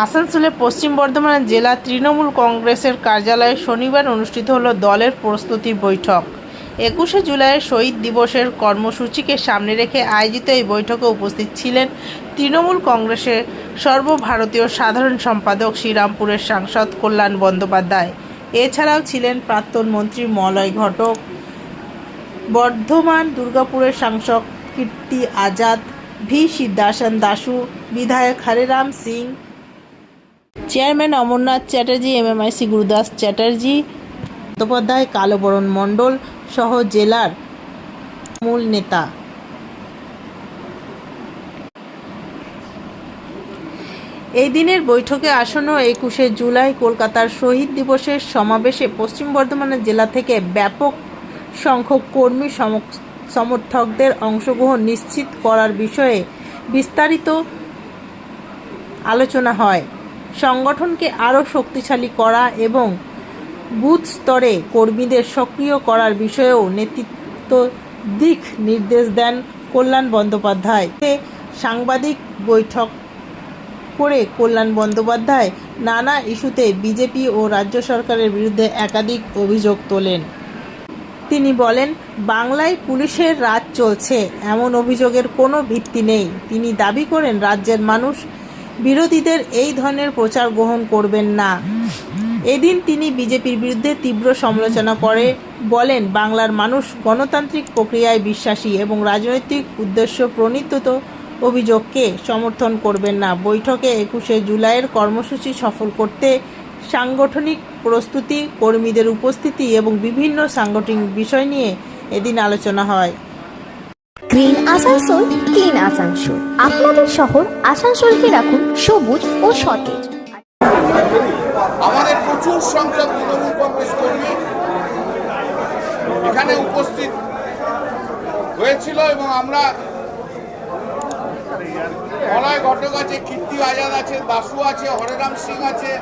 আসানসোলে পশ্চিম বর্ধমান জেলা তৃণমূল কংগ্রেসের কার্যালয়ে শনিবার অনুষ্ঠিত হলো দলের প্রস্তুতি বৈঠক। 21শে জুলাইয়ের শহীদ দিবসের কর্মসূচিকে সামনে রেখে আয়োজিত এই বৈঠকে উপস্থিত ছিলেন তৃণমূল কংগ্রেসের সর্বভারতীয় সাধারণ সম্পাদক শ্রীরামপুরের সাংসদ কল্যাণ বন্দ্যোপাধ্যায়। এছাড়াও ছিলেন প্রাক্তন মন্ত্রী মলয় ঘটক, বর্ধমান দুর্গাপুরের সাংসদ কীর্তি আজাদ, ভি সিদ্ধাসন দাসু, বিধায়ক হরেরাম সিং, চেয়ারম্যান অমরনাথ চ্যাটার্জি, এমএমআইসি গুরুদাস চ্যাটার্জি, বন্দ্যোপাধ্যায়, কালবরণ মণ্ডল সহ জেলার মূল নেতা। এই দিনের বৈঠকে আসন্ন 21শে জুলাই কলকাতার শহীদ দিবসের সমাবেশে পশ্চিম বর্ধমান জেলা থেকে ব্যাপক সংখ্যক কর্মী সমর্থকদের অংশগ্রহণ নিশ্চিত করার বিষয়ে বিস্তারিত আলোচনা হয়। সংগঠনকে আরও শক্তিশালী করা এবং বুথ স্তরে কর্মীদের সক্রিয় করার বিষয়েও নেতৃত্ব দিক নির্দেশ দেন কল্যাণ বন্দ্যোপাধ্যায়। সাংবাদিক বৈঠক করে কল্যাণ বন্দ্যোপাধ্যায় নানা ইস্যুতে বিজেপি ও রাজ্য সরকারের বিরুদ্ধে একাধিক অভিযোগ তোলেন। তিনি বলেন, বাংলায় পুলিশের রাজ চলছে, এমন অভিযোগের কোনো ভিত্তি নেই। তিনি দাবি করেন, রাজ্যের মানুষ বিরোধীদের এই ধরনের প্রচার গ্রহণ করবেন না। এদিন তিনি বিজেপির বিরুদ্ধে তীব্র সমালোচনা করে বলেন, বাংলার মানুষ গণতান্ত্রিক প্রক্রিয়ায় বিশ্বাসী এবং রাজনৈতিক উদ্দেশ্য প্রণীত অভিযোগকে সমর্থন করবেন না। বৈঠকে 21শে জুলাইয়ের কর্মসূচি সফল করতে সাংগঠনিক প্রস্তুতি, কর্মীদের উপস্থিতি এবং বিভিন্ন সাংগঠনিক বিষয় নিয়ে এদিন আলোচনা হয়। Green Asansol, clean Asansol. আপনাদের শহর আসানসোলকে রাখুন সবুজ ও সতেজ। আমাদের প্রচুর সংখ্যক তৃণমূল কংগ্রেস কর্মী এখানে উপস্থিত হয়েছিল এবং আমরা মলয় ঘটক আছে, কীর্তি আজাদ আছে, দাসু আছে, হরেরাম সিং আছে,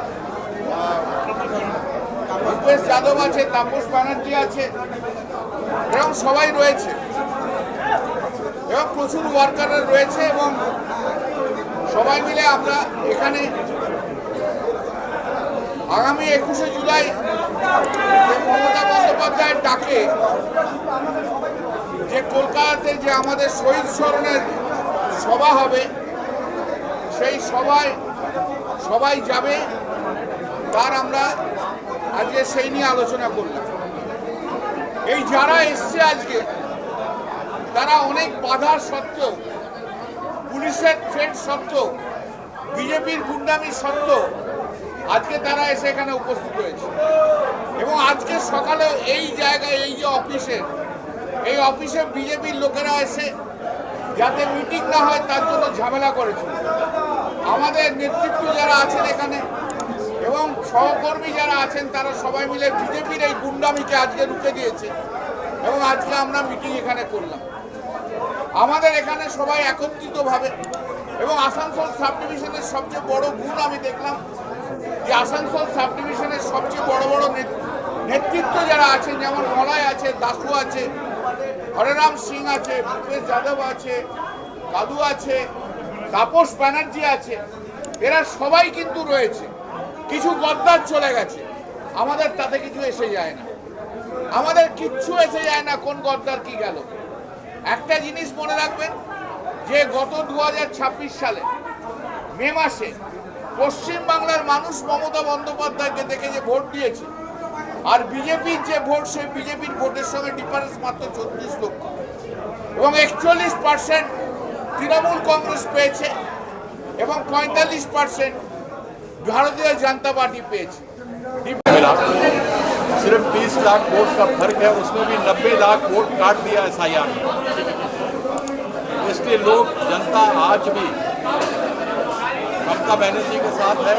ভূপেশ যাদব আছে, তাপস ব্যানার্জি আছে, এরকম সবাই রয়েছে এবং প্রচুর ওয়ার্কাররা রয়েছে এবং সবাই মিলে আমরা এখানে আগামী 21শে জুলাই মমতা বন্দ্যোপাধ্যায়ের ডাকে যে কলকাতাতে যে আমাদের শহীদ স্মরণের সভা হবে, সেই সভায় সবাই যাবে, তার আমরা আজকে সেই নিয়ে আলোচনা করলাম। এই যারা এসছে আজকে, তারা অনেক বাধা সত্ত্বেও, পুলিশের থ্রেট সত্ত্বেও, বিজেপির গুন্ডামি সত্ত্বেও আজকে তারা এসে এখানে উপস্থিত হয়েছে এবং আজকে সকালে এই জায়গায়, এই যে এই অফিসে বিজেপির লোকেরা এসে যাতে মিটিং না হয় তার জন্য ঝামেলা করেছে। আমাদের নেতৃত্ব যারা আছেন এখানে এবং সহকর্মী যারা আছেন, তারা সবাই মিলে বিজেপির এই গুন্ডামিকে আজকে রুখে দিয়েছে এবং আজকে আমরা মিটিং এখানে করলাম। আমাদের এখানে সবাই একত্রিতভাবে এবং আসানসোল সাব ডিভিশনের সবচেয়ে বড় গুণ আমি দেখলাম যে আসানসোল সাব ডিভিশনের সবচেয়ে বড় বড় নেতৃত্ব যারা আছেন, যেমন মলয় আছে, দাসু আছে, হরেরাম সিং আছে, ভূপেশ যাদব আছে, কাদু আছে, তাপস ব্যানার্জি আছে, এরা সবাই কিন্তু রয়েছে। কিছু গদ্দার চলে গেছে, আমাদের তাতে কিছু এসে যায় না, আমাদের কিচ্ছু এসে যায় না কোন গদ্দার কি গেল। একটা জিনিস মনে রাখবেন যে গত 2026 সালে মে মাসে পশ্চিম বাংলার মানুষ মমতা বন্দ্যোপাধ্যায়কে দেখে যে ভোট দিয়েছে, আর বিজেপির যে ভোট, সেই বিজেপির ভোটের সঙ্গে ডিফারেন্স মাত্র 34 লক্ষ এবং 41% তৃণমূল কংগ্রেস পেয়েছে এবং 45% भारतीय जनता पार्टी पेज मिला। सिर्फ 20 लाख वोट का फर्क है, उसमें भी 90 लाख वोट काट दिया SIR में। इसलिए लोग, जनता आज भी ममता बनर्जी के साथ है।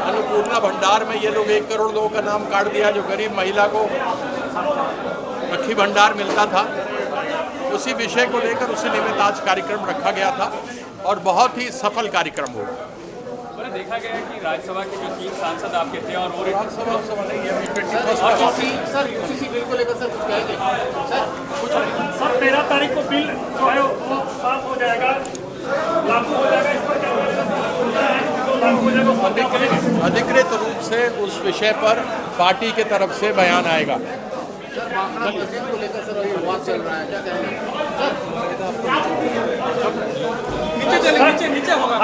अन्नपूर्णा भंडार में ये लोग 1 करोड़ लोगों का नाम काट दिया, जो गरीब महिला को राखी भंडार मिलता था। उसी विषय को लेकर उसी निमित्त आज कार्यक्रम रखा गया था और बहुत ही सफल कार्यक्रम होगा। देखा गया है कि राज्यसभा के जो 3 सांसद आपके थे और वो राज्यसभा नहीं है, सर यूसीसी बिल को लेकर सर कुछ कहेंगे सर 13 तारीख को बिल जो है वो पास हो जाएगा, लागू हो जाएगा, इस पर क्या लागू हो जाएगा? अधिकृत रूप से उस विषय पर पार्टी के तरफ से बयान आएगा। नीचे होगा।